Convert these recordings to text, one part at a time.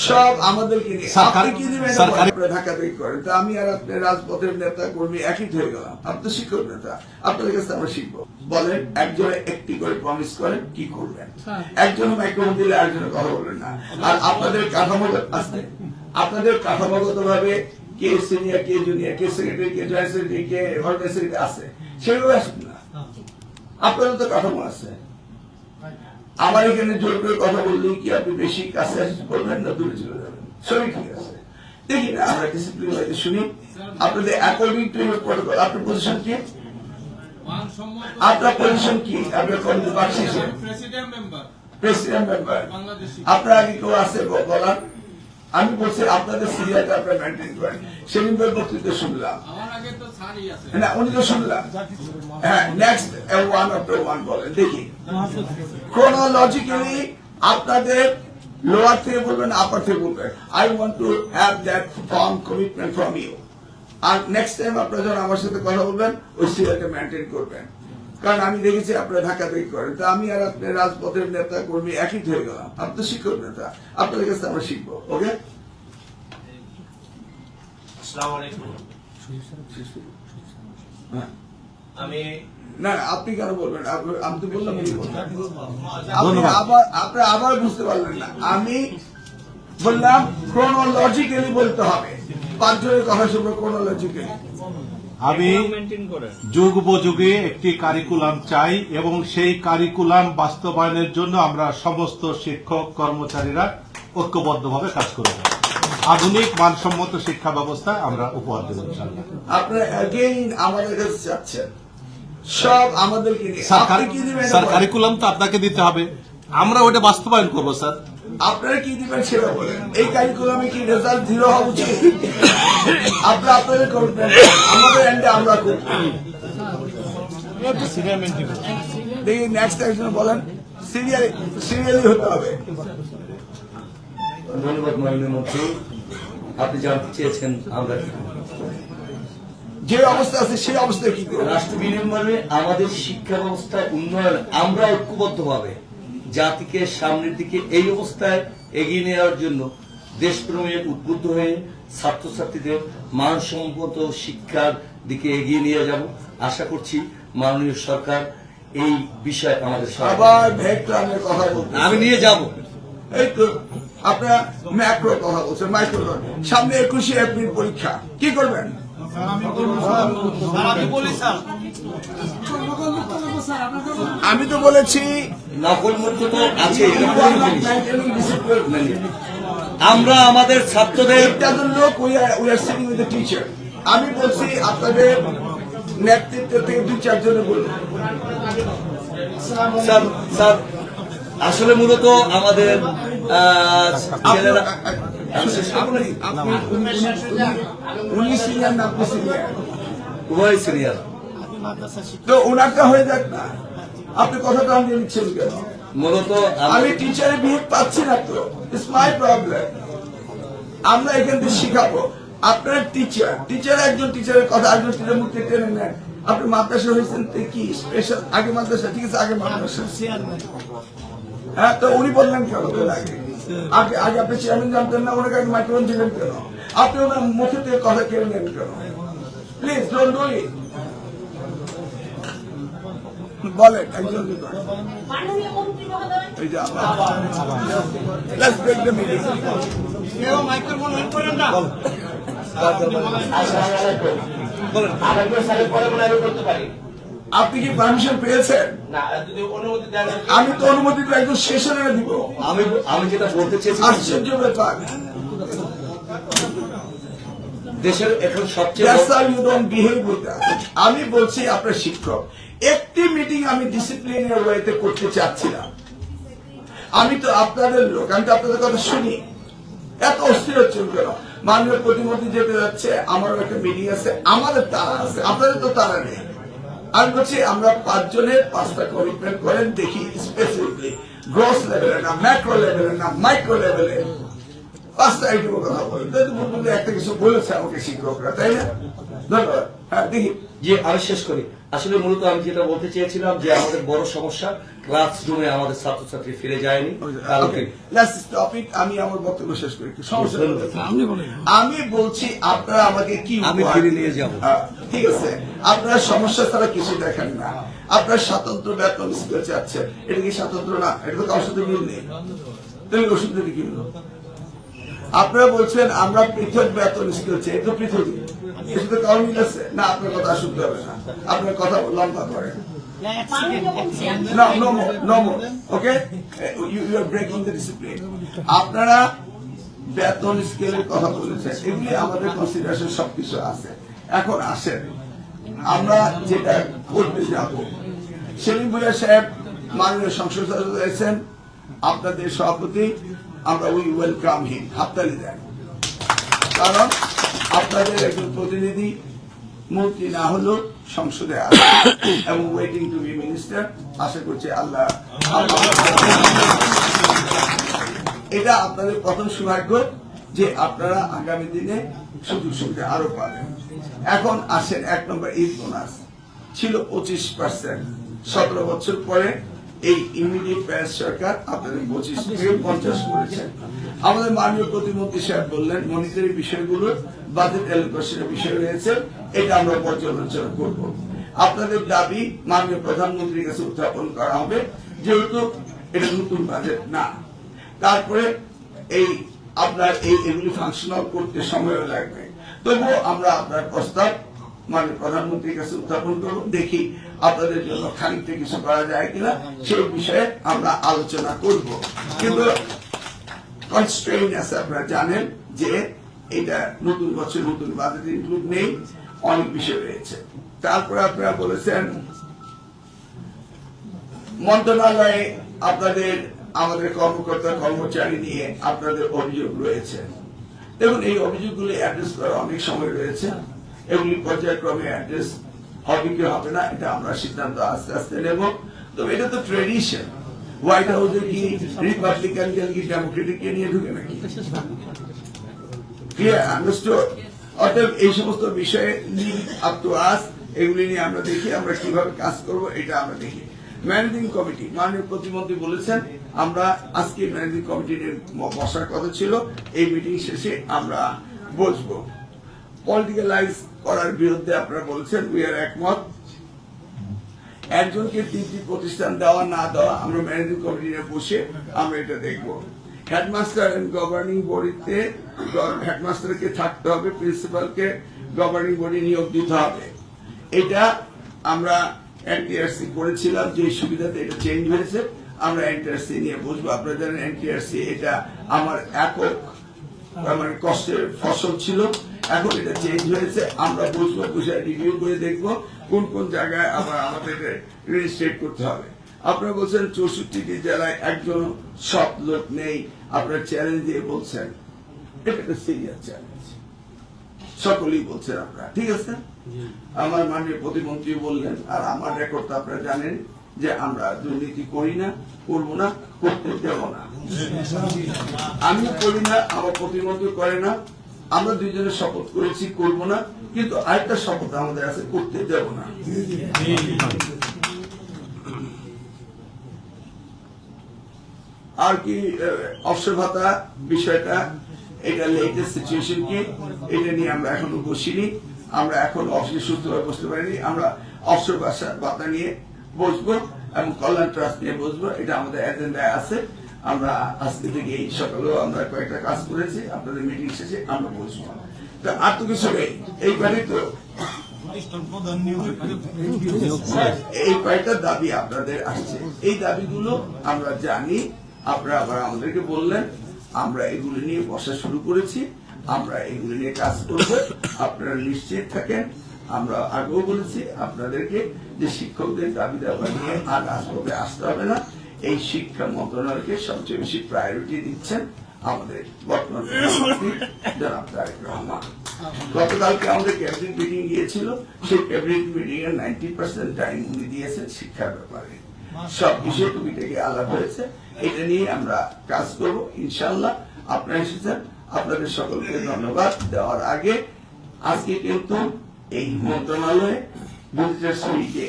সব আমাদেরকে নিয়ে আপনি কি দিবেন ঢাকা থেকে করেন তো আমি আর আপনি রাজপথের নেতা কর্মী একই হয়ে গেলাম। আপনি তো শিক্ষক নেতা, আপনাদের কাছে আমরা শিখবো। বলেন একজনে একটি করে প্রমিস করেন কি করবেন, একজন মাইক্রোফোন দিলে আরেকজনের কথা বলবেন না। আর আপনাদের কাঠামোগত আছে, আপনাদের কাঠামোগত ভাবে কে সিনিয়র কে জুনিয়র কে সেক্রেটারি কে জয়েন্ট সেক্রেটারি কে অর্গানাইজ সেক্রেটারি আছে, সেগুলো আসুন না। আপনাদের তো কাঠামো আছে। আমার এখানে জোর করে কথা বললেই কি আপনি বেশি কাছে করবেন না দূরে চলে যাবেন? সবই ঠিক আছে, দেখি না আমরা ডিসিপ্লিন হয়তো শুনি আপনাদের অ্যাকর্ডিং টু ইউর প্রটোকল। আপনার পজিশন কি? আপনার পজিশন কি? আপনার প্রেসিডেন্ট মেম্বার। আপনার আগে কেউ আছে বলার? আমি বলছি আপনাদের সিরিয়ালটা আপনারা মেনটেন করেন। সেদিন বক্তৃতা শুনলাম না, উনি তো শুনলাম। হ্যাঁ, নেক্সট ওয়ান আফটার ওয়ান বলেন দেখি। ক্রোনোলজিক্যালি আপনাদের লোয়ার থেকে বলবেন আপার থেকে বলবেন। I want to have that firm commitment from you. আর নেক্সট টাইম আপনারা যখন আমার সাথে কথা বলবেন ওই সিরিয়ালটা মেনটেন করবেন। কারণ আমি দেখেছি আপনারা ঢাকা থেকে করেন তো আমি আর আপনি রাজপথের নেতা কর্মী একই হয়ে গেলাম। আপনি তো শিক্ষক নেতা, আপনাদের কাছে আমরা শিখবো। ওকে, আমি না আপনি কেন বলবেন? আমি তো বললাম আপনি আবার বুঝতে পারলেন না। আমি বললাম ক্রোনোলজিক্যালি বলতে হবে। পাঁচজনের কথা শুনবো ক্রোনোলজিক্যালি। আমি যুগ উপযোগী একটি কারিকুলাম চাই এবং সেই কারিকুলাম বাস্তবায়নের জন্য আমরা সমস্ত শিক্ষক কর্মচারীরা ঐক্যবদ্ধভাবে কাজ করব। আধুনিক মানসম্মত শিক্ষা ব্যবস্থা আমরা উপহার দেব। আপনারা এগেইন আমাদের কাছে চাচ্ছেন সব আমাদেরকে নিয়ে। আপনি কি দিবেন? স্যার কারিকুলাম তো আপনাকে দিতে হবে, আমরা ওটা বাস্তবায়ন করব। স্যার আপনারা কি দিবেন সেটা বলেন। এই কারিকুলামে কি রেজাল্ট 0 হওয়া উচিত? আপনারা আপনাদের করবেন, আমাদের এন্ডে আমরা করব। দেখি নেক্সট একজন বলেন। সিরিয়ালি হতে হবে। ধন্যবাদ মাননীয় মন্ত্রী। আপনি জানতে চেয়েছেন আমরা যে অবস্থা আছে সেই অবস্থায় কি করব? রাষ্ট্র বিনির্মাণে আমাদের শিক্ষা ব্যবস্থায় উন্নয়ন আমরা ঐক্যবদ্ধভাবে জাতিকে সামনের দিকে এই অবস্থায় এগিয়ে নেওয়ার জন্য দেশপ্রেমে উদ্বুদ্ধ হয়ে ছাত্রছাত্রীদের মানসম্মত শিক্ষার দিকে এগিয়ে নিয়ে যাব। আশা করছি মাননীয় সরকার এই বিষয়ে আমাদের আবার ভেক্টরের কথা বলতে আমি নিয়ে যাব। এই তো আপনারা ম্যাক্রো কথা বলছেন, মাইক্রো। সামনে 21শে এপ্রিল পরীক্ষা, কি করবেন? আমি তো বলেছি নকল মুক্ত তো আছে। আমরা আমাদের ছাত্রদের টিচার আমি বলছি আপনাদের নেতৃত্ব থেকে 2-4 জনে বলুন। স্যার আসলে মূলত আমাদের ছেলেরা উনি সিনিয়র না আপনি সিনিয়র? উভয় সিনিয়র। তো ওনারটা হয়ে যাক না, আপনি কথাটা আমি নিচ্ছেন কেন? মূলত আমি টিচারের বিহেভ পাচ্ছি না তো, ইটস মাই প্রবলেম। আমরা এখান থেকে শিখাবো। আপনার টিচার একজন টিচারের কথা একজন টিচারের মুখে টেনে নেন। আপনি মাদ্রাসা হয়েছেন কি স্পেশাল? আগে মাদ্রাসা, ঠিক আছে, আগে মাদ্রাসা। হ্যাঁ, তো উনি বললেন কেন আগে আগে আপনি চেয়ারম্যান জানতেন না? ওনাকে আগে মাইক্রোফোন দিলেন কেন? আপনি ওনার মুখে থেকে কথা কেড়ে নেন কেন? Please don't do it. বলেন একজন লেটস ব্রেক দ্য মিটিং। আপনি কি পারমিশন পেয়েছেন? আমি তো অনুমতি একদম সেশনে দিব। আমি যেটা বলতে চেয়েছি, আশ্চর্য ব্যাপার। দেশের এখন সবচেয়ে আমি বলছি আপনার শিক্ষক একটি মিটিং আমি ডিসিপ্লিনের ওয়েতে করতে চাচ্ছি না। আমি তো আপনাদের লোক, আমি তো আপনাদের কথা শুনি। এত অস্থির হচ্ছেন কেন? মাননীয় প্রতিমন্ত্রী যেতে যাচ্ছে, আমারও একটা মিটিং আছে, আমাদের তারা আছে, আপনাদের তো তারা নেই। আমি বলছি আমরা 5 জনের 5টা কমিটমেন্ট করেন, দেখি স্পেসিফিকলি গ্রস লেভেলে না, ম্যাক্রো লেভেলে না, মাইক্রো লেভেলে 5টা আইটেম কথা বলেন। একটা কিছু বলেছে আমাকে শিক্ষকরা, তাই না? ধন্যবাদ। হ্যাঁ দেখি। যে আমি শেষ করি। আসলে মূলত আমি যেটা বলতে চেয়েছিলাম যে আমাদের বড় সমস্যা ক্লাসরুমে আমাদের ছাত্রছাত্রী ফিরে যায়নি। কালকে Let's stop it. আমি আমার বক্তব্য শেষ করি, একটু সমস্যা আমি বলছি আপনারা আমাকে কি আমি উপহার ফিরে দিবেন? নিয়ে যাবো। ঠিক আছে, আপনারা সমস্যা ছাড়া কিছু দেখেন না। আপনার স্বাতন্ত্র বেতন স্কেল চাচ্ছে, এটা কি স্বাতন্ত্র না? এটা তো কারোর সাথে মিল নেই, তাহলে ওষুধ থেকে কি হলো? আপনারা বলছেন আমরা পৃথক বেতন স্কেল চাই, এটা পৃথক, এর সাথে কারণ মিল আছে না? আপনার কথা শুনতে হবে না, আপনার কথা লম্বা করেন। No more. Okay? You are breaking the discipline. আপনারা বেতন স্কেলের কথা বলেছেন, এগুলি আমাদের কনসিডারেশন সবকিছু আছে। এখন আসেন আমরা যেটা করতে যাব। সেলিম ভুঁইয়া সাহেব মাননীয় সংসদ সদস্য হয়েছেন, আপনাদের সভাপতি, আমরা উই ওয়েলকাম হিম, হাততালি দেন। কারণ আপনাদের একজন প্রতিনিধি মন্ত্রী না হলেও সংসদে আছে এবং ওয়েটিং টু বি মিনিস্টার। আশা করছি আল্লাহ এটা আপনাদের প্রথম সৌভাগ্য যে আপনারা আগামী দিনে সুযোগ সুবিধা আরো পাবেন। এখন আসেন 1 নম্বর ঈদ বোনাস ছিল 25%, 17 বছর পরে এই ইমিডিয়েট প্যাস সরকার আপনাদের 25 থেকে 50 করেছেন। আমাদের মাননীয় প্রতিমন্ত্রী সাহেব বললেন মনিটরি বিষয়গুলো বাজেট অ্যালোকেশনের বিষয় রয়েছে, এটা আমরা পর্যালোচনা করব। আপনাদের দাবি মাননীয় প্রধানমন্ত্রীর কাছে উত্থাপন করা হবে, যেহেতু এটা নতুন বাজেট না। তারপরে এই আপনার এগুলি ফাংশনাল করতে সময় লাগবে, তবুও আমরা আপনার প্রস্তাব মাননীয় প্রধানমন্ত্রীর কাছে উত্থাপন করব, দেখি আপনাদের জন্য খানিকটা কিছু করা যায় কিনা, সেই বিষয়ে আমরা আলোচনা করব। কিন্তু কনস্ট্রেইন আছে, আপনারা জানেন যে এটা নতুন বছর নতুন বাজেট ইনক্লুড নেই, অনেক বিষয় রয়েছে। তারপরে আপনারা বলেছেন মন্ত্রণালয়ে আপনাদের আমাদের কর্মকর্তা কর্মচারী নিয়ে আপনাদের অভিযোগ রয়েছে। দেখুন এই অভিযোগগুলি অ্যাড্রেস করা অনেক সময় রয়েছে, এগুলি পর্যায়ক্রমে অ্যাড্রেস হবে কি হবে না এটা আমরা সিদ্ধান্ত আস্তে আস্তে নেব। তবে এটা তো ট্রেডিশন, হোয়াইট হাউসে কি রিপাবলিকান কি ডেমোক্রেটিক কে নিয়ে ঢুকে নাকি? অতএব এই সমস্ত বিষয়ে আপ টু আস, এগুলি নিয়ে আমরা দেখি আমরা কিভাবে কাজ করব, এটা আমরা দেখি। ম্যানেজিং কমিটি মাননীয় প্রতিমন্ত্রী বলেছেন আমরা আজকে ম্যানেজিং কমিটির বসার কথা ছিল, এই মিটিং শেষে আমরা বসবো। পলিটিক্যালাইজ করার বিরুদ্ধে আপনারা বলছেন, উই আর একমত। একজনকে 3টি প্রতিষ্ঠান দেওয়া না দেওয়া আমরা ম্যানেজিং কমিটি নিয়ে বসে আমরা এটা দেখব। হেডমাস্টার এন্ড গভর্নিং বডিতে হেডমাস্টারকে থাকতে হবে, প্রিন্সিপালকে গভর্নিং বডি নিয়োগ দিতে হবে। এটা আমরা এনটিআরসি করেছিলাম, যে সুবিধাতে এটা চেঞ্জ হয়েছে, আমরা এনটিআরসি নিয়ে বসবো। আপনারা জানেন এনটিআরসি এটা আমার একক মানে কষ্টের ফসল ছিল, এখন এটা চেঞ্জ হয়েছে। আমরা বসবো, বসে রিভিউ করে দেখবো কোন কোন জায়গায় আবার আমাদের রেজিস্ট্রেট করতে হবে। আপনারা বলছেন 64টি জেলায় একজন সৎ লোক নেই, আপনারা চ্যালেঞ্জ দিয়ে বলছেন, এটা একটা সিরিয়াস চ্যালেঞ্জ, সকলেই বলছেন আপনারা, ঠিক আছে। আমার মাননীয় প্রতিমন্ত্রী বললেন, আর আমার রেকর্ড আপনারা জানেন যে আমরা দুর্নীতি করি না, করবো না, করতে দেব না। আমিও করি না, আমার প্রতিমন্ত্রী করে না, আমরা দুইজনে শপথ করেছি করব না, কিন্তু আরেকটা শপথ আমাদের আছে, করতে দেব না। আর কি অবসর ভাতা বিষয়টা, এটা লেটেস্ট সিচুয়েশন কি, এটা নিয়ে আমরা এখনো বসিনি, আমরা এখন অফিসে সুস্থভাবে বসতে পারিনি। আমরা অবসর ভাতা নিয়ে বসবো এবং কল্যাণ ট্রাস্ট নিয়ে বসবো, এটা আমাদের এজেন্ডায় আছে। আমরা আজকে থেকে এই সকালেও আমরা কয়েকটা কাজ করেছি, আপনাদের মিটিং শেষে আমরা বসবো। তো আর তো কিছু নেই, এইবারই তো এই কয়েকটা দাবি আপনাদের আসছে, এই দাবিগুলো আমরা জানি, আপনারা আবার আমাদেরকে বললেন, আমরা এগুলো নিয়ে বসা শুরু করেছি, আমরা এগুলো নিয়ে কাজ করব, আপনারা নিশ্চিত থাকেন। আমরা আগেও বলেছি আপনাদেরকে যে শিক্ষকদের দাবি দাবা নিয়ে আর রাজপথে আসতে হবে না, এই শিক্ষা মন্ত্রণালয়কে সবচেয়ে বেশি প্রায়োরিটি দিচ্ছেন আমাদের বর্তমান প্রধানমন্ত্রী জনাব তারেক রহমান। গতকালকে আমাদের ক্যাবিনেট মিটিং গিয়েছিল, সেই ক্যাবিনেট মিটিং এর 90% টাইম উনি দিয়েছেন শিক্ষার ব্যাপারে, সব বিষয় টুকিটাকি আলাপ হয়েছে, এটা নিয়ে আমরা কাজ করব ইনশাআল্লাহ। আপনারা এসেছেন, আপনাদের সকলকে ধন্যবাদ দেওয়ার আগে আজকে কিন্তু এই মন্ত্রণালয়ে ভিজিটার্স ফ্রি ডে।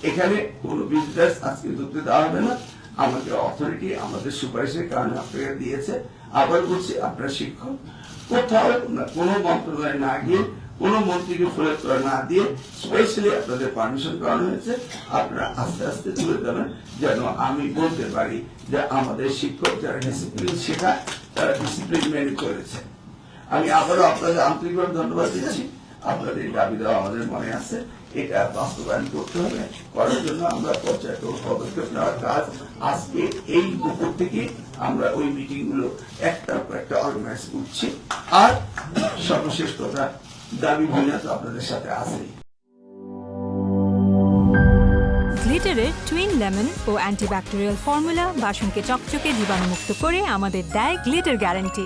এখানে কোনো ভিজিটার্স আজকে ঢুকতে দেওয়া হবে না। আমাদের অথরিটি আমাদের সুপারিশের কারণে আপনাকে দিয়েছে। আবার বলছি, আপনার শিক্ষক কোথাও কোনো মন্ত্রণালয়ে না গিয়ে, কোনো মন্ত্রীকে ফোরাত করে না দিয়ে স্পেশালি আপনাদের পারমিশন করানো হয়েছে। আপনারা আস্তে আস্তে তুলে দেবেন, যেন আমি বলতে পারি যে আমাদের শিক্ষক যারা ডিসিপ্লিন শেখায় তারা ডিসিপ্লিন মেনে চলেছে। আমি আবারও আপনাদের আন্তরিকভাবে ধন্যবাদ দিচ্ছি। আপনাদের দাবি দেওয়া আমাদের মনে আছে, এটা বাস্তবায়ন করতে হবে। করার জন্য আমরা পর্যায়ক্রমিক পদক্ষেপ নেওয়ার কাজ আজকে এই দুপুর থেকে আমরা ওই মিটিং গুলো একটার পর একটা অর্গানাইজ করছি। আর সর্বশেষ কথা, দাবি বিনা তো আপনাদের সাথে আছেই। গ্লিটারের টুইন লেমন ও অ্যান্টিব্যাকটেরিয়াল ফর্মুলা বাসনকে চকচকে জীবাণুমুক্ত করে আমাদের দেয় গ্লিটার গ্যারান্টি।